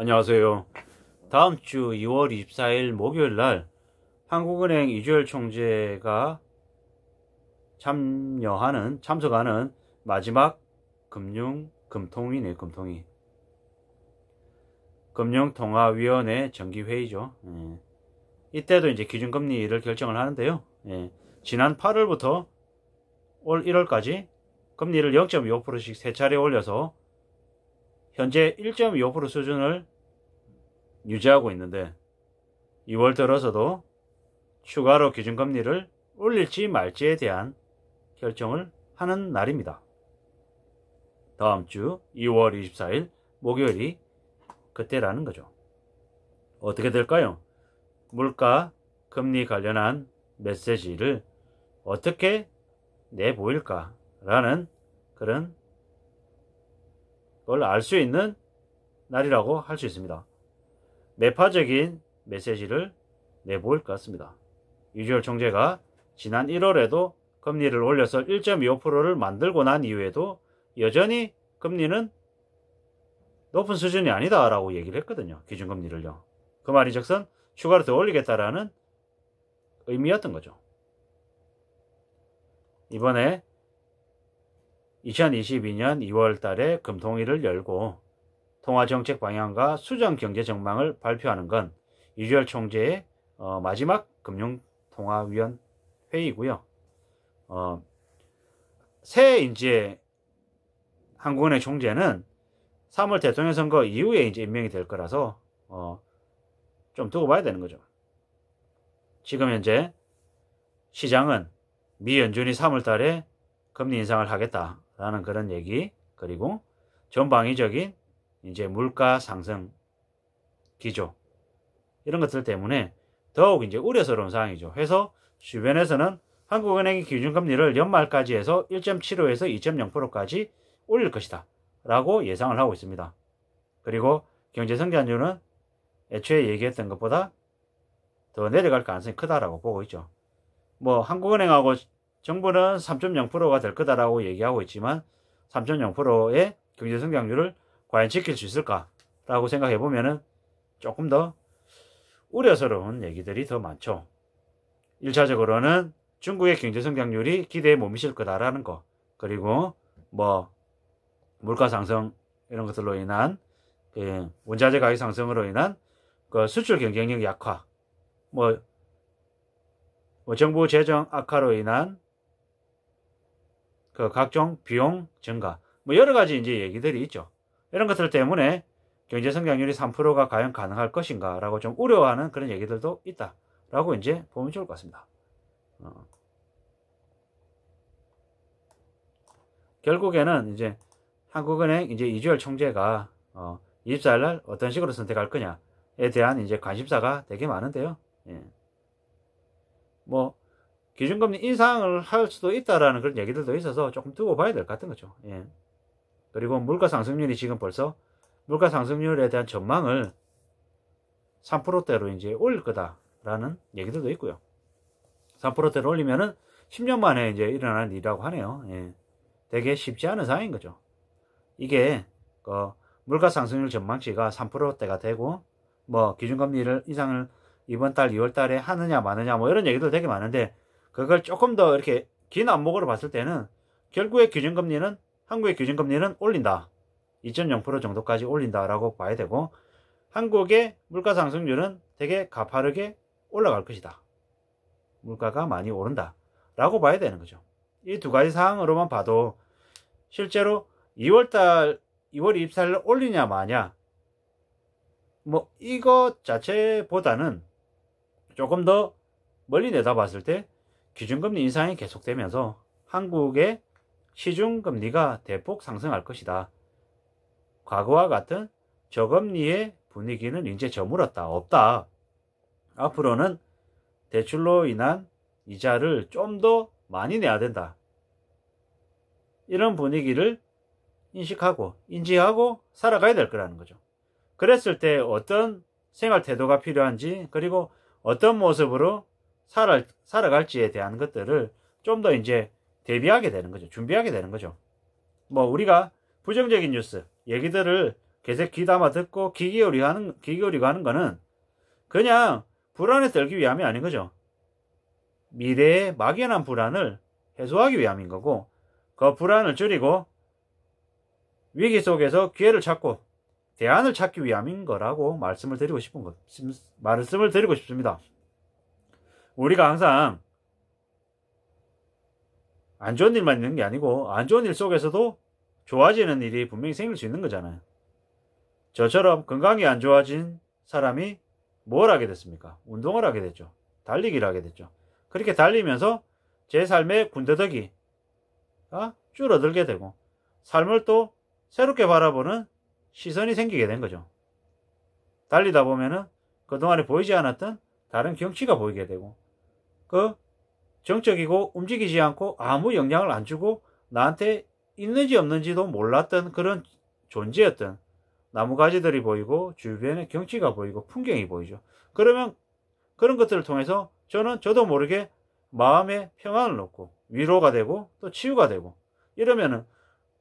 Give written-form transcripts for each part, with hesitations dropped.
안녕하세요. 다음 주 2월 24일 목요일 날 한국은행 이주열 총재가 참석하는 마지막 금통위네, 금통위. 금융통화위원회 정기회의죠. 이때도 이제 기준금리를 결정을 하는데요. 지난 8월부터 올 1월까지 금리를 0.25%씩 세 차례 올려서 현재 1.25% 수준을 유지하고 있는데 2월 들어서도 추가로 기준금리를 올릴지 말지에 대한 결정을 하는 날입니다. 다음 주 2월 24일 목요일이 그때라는 거죠. 어떻게 될까요? 물가, 금리 관련한 메시지를 어떻게 내보일까라는 그런 걸 알 수 있는 날이라고 할 수 있습니다. 매파적인 메시지를 내보일 것 같습니다. 이주열 총재가 지난 1월에도 금리를 올려서 1.25%를 만들고 난 이후에도 여전히 금리는 높은 수준이 아니다 라고 얘기를 했거든요. 기준금리를요. 그 말이 즉슨 추가로 더 올리겠다라는 의미였던 거죠. 이번에 2022년 2월 달에 금통위를 열고 통화정책 방향과 수정경제 전망을 발표하는 건 이주열 총재의 마지막 금융통화위원 회의고요. 새 이제 한국은행 총재는 3월 대통령 선거 이후에 이제 임명이 될 거라서 좀 두고 봐야 되는 거죠. 지금 현재 시장은 미 연준이 3월 달에 금리 인상을 하겠다라는 그런 얘기, 그리고 전방위적인 이제 물가 상승 기조, 이런 것들 때문에 더욱 이제 우려스러운 상황이죠. 그래서 주변에서는 한국은행이 기준금리를 연말까지 해서 1.75에서 2.0%까지 올릴 것이다 라고 예상을 하고 있습니다. 그리고 경제성장률은 애초에 얘기했던 것보다 더 내려갈 가능성이 크다라고 보고 있죠. 뭐 한국은행하고 정부는 3.0%가 될 거다라고 얘기하고 있지만 3.0%의 경제성장률을 과연 지킬 수 있을까라고 생각해 보면은 조금 더 우려스러운 얘기들이 더 많죠. 1차적으로는 중국의 경제성장률이 기대에 못 미칠 거다라는 거, 그리고 뭐 물가 상승 이런 것들로 인한 원자재 가격 상승으로 인한 그 수출 경쟁력 약화, 뭐 정부 재정 악화로 인한 그 각종 비용 증가, 뭐 여러 가지 이제 얘기들이 있죠. 이런 것들 때문에 경제 성장률이 3%가 과연 가능할 것인가 라고 좀 우려하는 그런 얘기들도 있다 라고 이제 보면 좋을 것 같습니다. 결국에는 이제 한국은행 이제 이주열 총재가 24일 날 어떤 식으로 선택할 거냐에 대한 이제 관심사가 되게 많은데요. 뭐 기준금리 인상을 할 수도 있다라는 그런 얘기들도 있어서 조금 두고 봐야 될 것 같은 거죠. 그리고 물가 상승률이 지금 벌써 물가 상승률에 대한 전망을 3%대로 이제 올릴 거다라는 얘기들도 있고요. 3%대로 올리면은 10년 만에 이제 일어나는 일이라고 하네요. 되게 쉽지 않은 상황인 거죠. 이게 물가 상승률 전망치가 3%대가 되고 뭐 기준금리를 인상을 이번 달 2월 달에 하느냐 마느냐 뭐 이런 얘기도 되게 많은데, 그걸 조금 더 이렇게 긴 안목으로 봤을 때는 결국에 한국의 기준금리는 올린다. 2.0% 정도까지 올린다라고 봐야 되고, 한국의 물가 상승률은 되게 가파르게 올라갈 것이다. 물가가 많이 오른다 라고 봐야 되는 거죠. 이 두 가지 상황으로만 봐도 실제로 2월 24일 올리냐 마냐 뭐 이것 자체보다는 조금 더 멀리 내다봤을 때 기준금리 인상이 계속되면서 한국의 시중금리가 대폭 상승할 것이다. 과거와 같은 저금리의 분위기는 이제 저물었다. 없다. 앞으로는 대출로 인한 이자를 좀 더 많이 내야 된다. 이런 분위기를 인지하고 살아가야 될 거라는 거죠. 그랬을 때 어떤 생활 태도가 필요한지, 그리고 어떤 모습으로 살아갈지에 대한 것들을 좀 더 이제 대비하게 되는 거죠. 준비하게 되는 거죠. 뭐 우리가 부정적인 뉴스 얘기들을 계속 귀담아 듣고 귀 기울이고 하는 거는 그냥 불안에 떨기 위함이 아닌 거죠. 미래의 막연한 불안을 해소하기 위함인 거고, 그 불안을 줄이고 위기 속에서 기회를 찾고 대안을 찾기 위함인 거라고 말씀을 드리고 싶습니다. 우리가 항상 안 좋은 일만 있는 게 아니고 안 좋은 일 속에서도 좋아지는 일이 분명히 생길 수 있는 거잖아요. 저처럼 건강이 안 좋아진 사람이 뭘 하게 됐습니까? 운동을 하게 됐죠. 달리기를 하게 됐죠. 그렇게 달리면서 제 삶의 군더더기가 줄어들게 되고 삶을 또 새롭게 바라보는 시선이 생기게 된 거죠. 달리다 보면은 그동안에 보이지 않았던 다른 경치가 보이게 되고, 그 정적이고 움직이지 않고 아무 영향을 안 주고 나한테 있는지 없는지도 몰랐던 그런 존재였던 나무가지들이 보이고 주변에 경치가 보이고 풍경이 보이죠. 그러면 그런 것들을 통해서 저도 모르게 마음에 평안을 얻고 위로가 되고 또 치유가 되고, 이러면은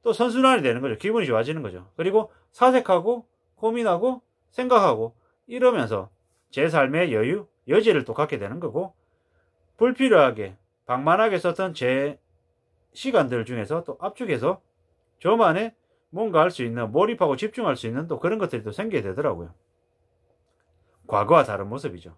또 선순환이 되는 거죠. 기분이 좋아지는 거죠. 그리고 사색하고 고민하고 생각하고 이러면서 제 삶의 여지를 또 갖게 되는 거고, 불필요하게 방만하게 썼던 제 시간들 중에서 또 압축해서 저만의 뭔가 할 수 있는, 몰입하고 집중할 수 있는 또 그런 것들이 또 생기게 되더라고요. 과거와 다른 모습이죠.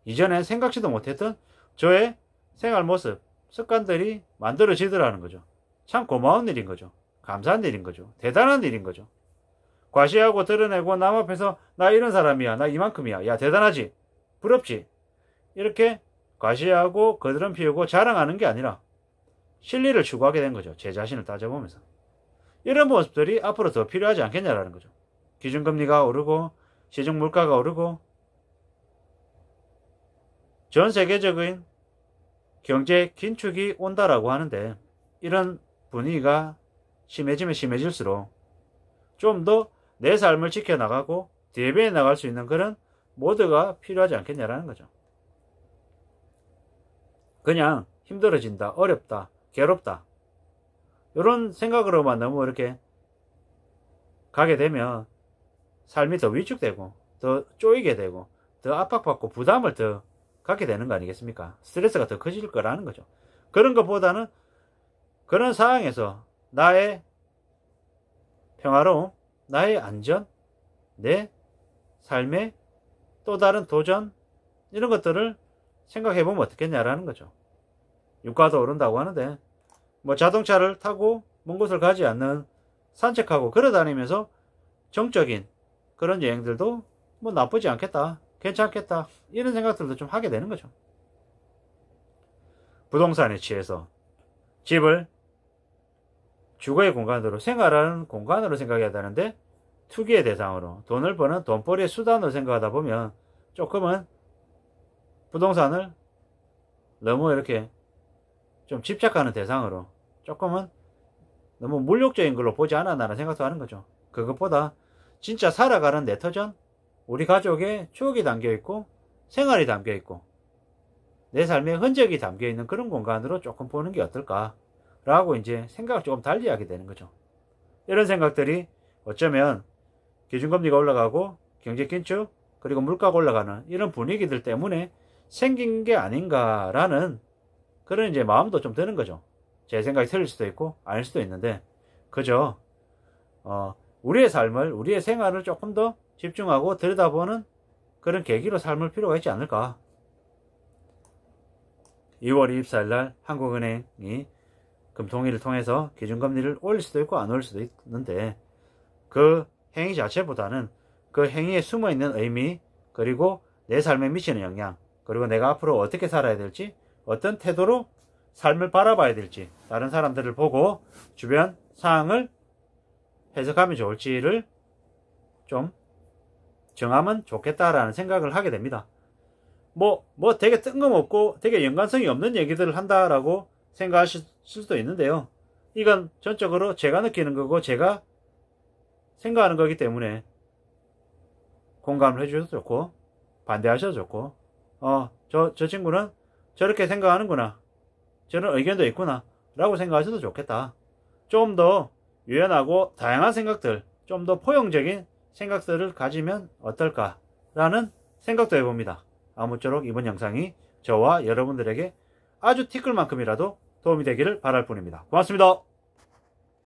이전엔 생각지도 못했던 저의 생활 모습, 습관들이 만들어지더라는 거죠. 참 고마운 일인 거죠. 감사한 일인 거죠. 대단한 일인 거죠. 과시하고 드러내고 남 앞에서 나 이런 사람이야, 나 이만큼이야, 야 대단하지, 부럽지, 이렇게 과시하고 거드름 피우고 자랑하는 게 아니라 실리를 추구하게 된 거죠. 제 자신을 따져보면서. 이런 모습들이 앞으로 더 필요하지 않겠냐라는 거죠. 기준금리가 오르고 시중 물가가 오르고 전 세계적인 경제 긴축이 온다라고 하는데, 이런 분위기가 심해지면 심해질수록 좀 더 내 삶을 지켜나가고 대비해 나갈 수 있는 그런 모드가 필요하지 않겠냐라는 거죠. 그냥 힘들어진다, 어렵다, 괴롭다, 이런 생각으로만 너무 이렇게 가게 되면 삶이 더 위축되고 더 쪼이게 되고 더 압박받고 부담을 더 갖게 되는 거 아니겠습니까? 스트레스가 더 커질 거라는 거죠. 그런 것보다는 그런 상황에서 나의 평화로움, 나의 안전, 내 삶의 또 다른 도전, 이런 것들을 생각해보면 어떻겠냐라는 거죠. 유가도 오른다고 하는데 뭐 자동차를 타고 먼 곳을 가지 않는 산책하고 걸어다니면서 정적인 그런 여행들도 뭐 나쁘지 않겠다, 괜찮겠다, 이런 생각들도 좀 하게 되는 거죠. 부동산에 취해서 집을 주거의 공간으로, 생활하는 공간으로 생각해야 되는데 투기의 대상으로, 돈을 버는 돈벌이의 수단으로 생각하다 보면 조금은 부동산을 너무 이렇게 좀 집착하는 대상으로, 조금은 너무 물욕적인 걸로 보지 않았나라는 생각도 하는 거죠. 그것보다 진짜 살아가는 내 터전, 우리 가족의 추억이 담겨있고 생활이 담겨있고 내 삶의 흔적이 담겨있는 그런 공간으로 조금 보는 게 어떨까 라고 이제 생각을 조금 달리 하게 되는 거죠. 이런 생각들이 어쩌면 기준금리가 올라가고 경제 긴축, 그리고 물가가 올라가는 이런 분위기들 때문에 생긴 게 아닌가라는 그런 이제 마음도 좀 드는 거죠. 제 생각이 틀릴 수도 있고 아닐 수도 있는데, 그저 우리의 삶을, 우리의 생활을 조금 더 집중하고 들여다보는 그런 계기로 삼을 필요가 있지 않을까. 2월 24일 날 한국은행이 금통위를 통해서 기준금리를 올릴 수도 있고 안 올릴 수도 있는데, 그 행위 자체보다는 그 행위에 숨어있는 의미, 그리고 내 삶에 미치는 영향, 그리고 내가 앞으로 어떻게 살아야 될지, 어떤 태도로 삶을 바라봐야 될지, 다른 사람들을 보고 주변 상황을 해석하면 좋을지를 좀 정하면 좋겠다라는 생각을 하게 됩니다. 뭐 되게 뜬금없고 되게 연관성이 없는 얘기들을 한다라고 생각하실 수도 있는데요. 이건 전적으로 제가 느끼는 거고 제가 생각하는 거기 때문에 공감을 해주셔도 좋고 반대하셔도 좋고, 저 친구는 저렇게 생각하는구나, 저런 의견도 있구나 라고 생각하셔도 좋겠다. 좀 더 유연하고 다양한 생각들, 좀 더 포용적인 생각들을 가지면 어떨까라는 생각도 해봅니다. 아무쪼록 이번 영상이 저와 여러분들에게 아주 티끌만큼이라도 도움이 되기를 바랄 뿐입니다. 고맙습니다.